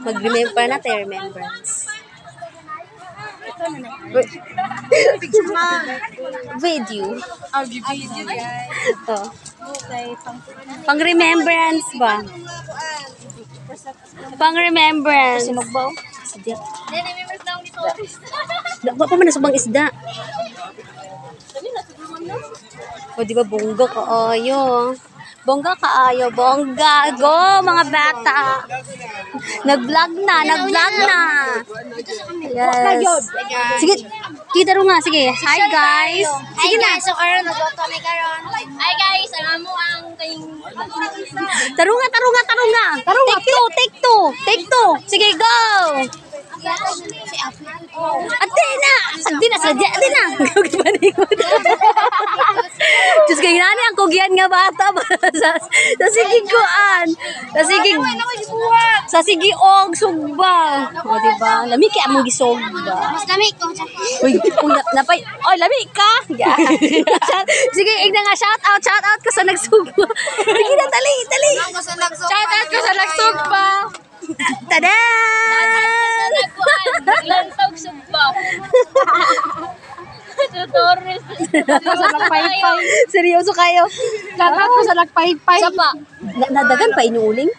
Mag-remember natin, remembrance. Video. Video guys. Ito. Okay, Pang-remembrance ba? Pang-remembrance. Sinog ba? Sadya. remember lang dito. Dapat pa man nasubang isda. O, di ba, bongga kaayo. Bongga kaayo, bongga. Go, mga bata. Nag-vlog na. Yes. Sige, kita ro nga. Sige, hi guys. Sige na. So, karon nagluto mi karon. Hi guys, alam mo ang kayong Tarunga. Take two. Sige, go. Ate na. Sadya na. Diyos kayo nani, ang kugian nga bata. Sa sigiguan. Sa sigiog, sugba. O, diba? Lami kaya mong gisogba. mas lami ko. Uy, napay. Oy, lami ka. Sige, igna nga, shout out ka sa nagsugba. Sige na, dali. Shout out ka sa nagsugba. Tada! Lantog subba. Tutorial. Sa nagpahipay. Seryoso kayo? Lahat ko sa nagpahipay. Sapa, nadagan pa inuuling?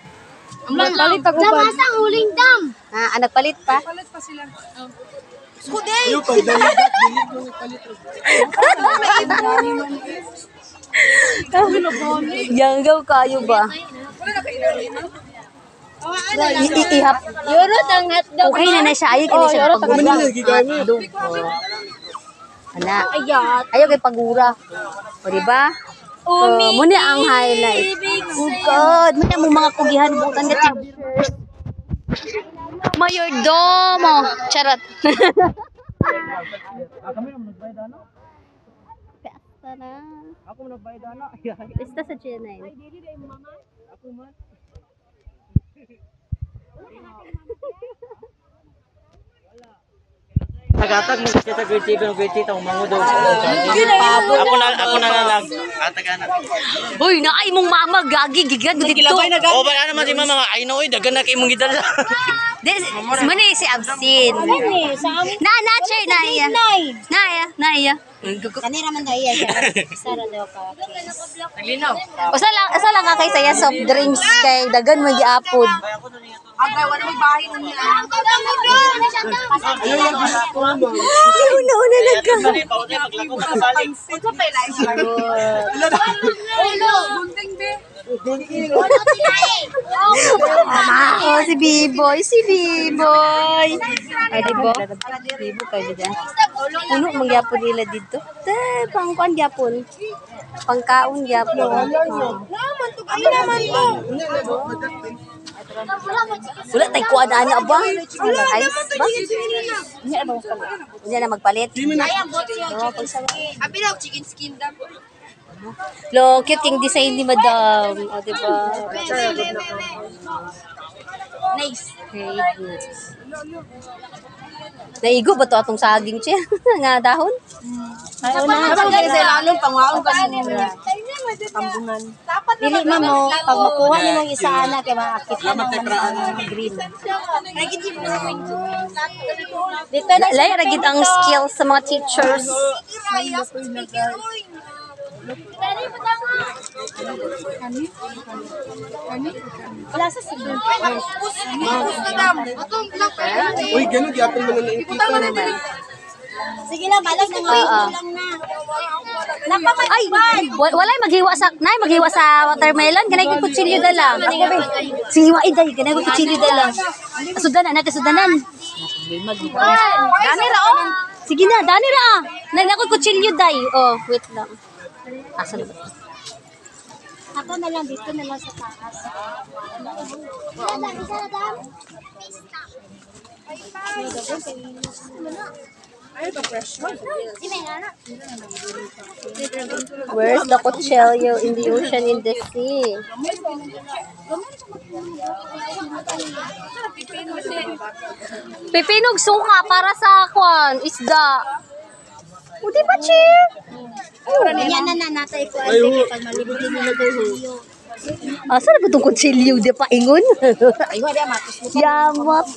Nagpalit ako ba? Damas ang uling dam. Nagpalit pa? Yung pagdaligat, dili ko palit. Yanggaw kayo ba? Ihap. Yuro tangat daw. Okay na siya. Ayaw ka na siya pagura. Ana. Ayaw kay pagura. O, diba? Muna ang highlight. Oh God. Muna mo mga kugihan. Bukan ka teachers. Mayordomo. Charot. Kami naman nagbayad ano? Peasta na. Ako nagbayad ano? Basta sa G9. Ako man. Tagatag mo kita grade 7 o grade 8 ang mangudo. Ako na lang. Tagana. Hoy, naay mong mama gagi gigad dito. O ba naman si mama nga I know dagan na kay mong gidala. Mani si Absin. Chay na iya. Kanira man daw iya. Sara daw ka. Naglinaw. Asa lang ka kay saya soft drinks kay dagan mo giapod. Agay, wala may bahay nun niya. Una nagka. Ito pa ilay. Gunting be. Oh, si B-boy. Ay, diba? B-boy kayo dyan. Puno mong gyapon nila dito. Pangkuan gyapon. Pangkaon gyapon. Ay naman to. Wala tayo kuha na ano ba? Ice ba? Hindi na magpalit. Abi daw chicken skin daw. Lo, cute yung design ni Madam. O, diba? Nice. Naigo ba to atong saging siya? Nga dahon? Ayaw na. Kapag kayo sa ilalong, pangwaon ka sa tambunan. Dili man mo pag makuha ni mong isa ana kay maakit na ng green. Dito na lay ragid ang skills sa mga teachers. Wala sa sige. Uy, ganun gyapon mo na nakita naman. Sige lang, balag na lang na. Ay, walay maghiwa sa watermelon, kanay ko kutsilyo dala. Siwa iday, kanay ko kutsilyo dala. Sudanan. Dani ra oh. Sige na, dani ra. Nagna ko kutsilyo day. Oh, wait lang. Asa na ba? Ako na lang dito na lang sa taas. Where's the Cuchillo in the ocean, in the sea? Pipinog suka para sa kwan, isda. O, diba, Chi? Yan na natay ko ay pag malibot din nila daw. Asa na ba itong kutsilyo? Di pa ingon. Yamot.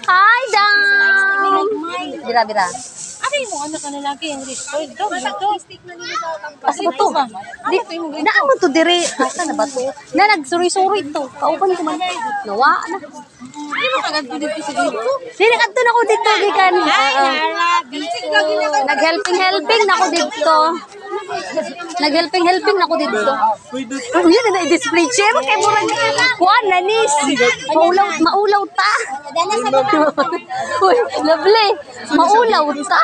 Hi, Dam! Bira. Ano yung anak ka na lagi yung restore? Ito. Asa ba to? Di, naan mo to dire. Asa na ba to? Na, nagsuri-suri to. Kauban ko man. Nawa na. Hindi mo kagad dito sa dito. Hindi, nagkanto na ko dito. Gikan. Nag-helping na ko dito. Nag-helping na ko dito. Oh, yun na i-display chair. Kaya murag kuan na nis. Maulaw ta. Uy, lovely. Maulaw ta.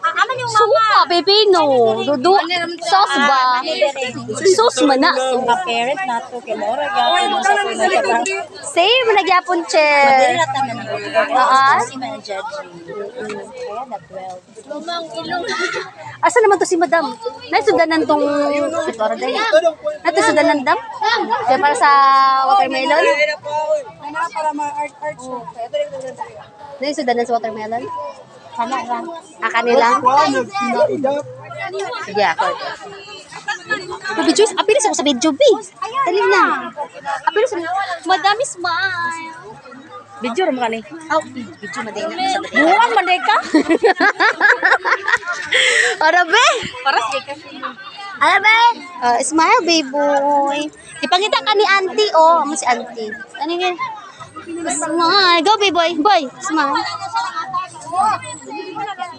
Aman yung Suka, pepino. Dudu. Sauce ba? Sauce man na. parent na to kay Mora gyapon sa pagkatrabaho. Same, nagyapon chair. Dili ta man mo. Si man judge. Kaya na 12. Lumang ilong. Asa naman to si Madam? Naisudanan tong Pitora day. Naisudanan dam? Kaya para sa watermelon? Para ma-art show. Naisudanan sa watermelon? Kana lang. Kanila? Sige ako. Video, apil sa sa video, B. Dali na. Apil sa Madami smile. Video ram kani. Oh, video maday na sa video. Buwan man ka? Arabe. Paras kay ka. Arabe. Smile, baby boy. Ipangita ka ni auntie, oh. Amo si auntie. Ano yun? Smile. Go, baby boy. Boy, smile.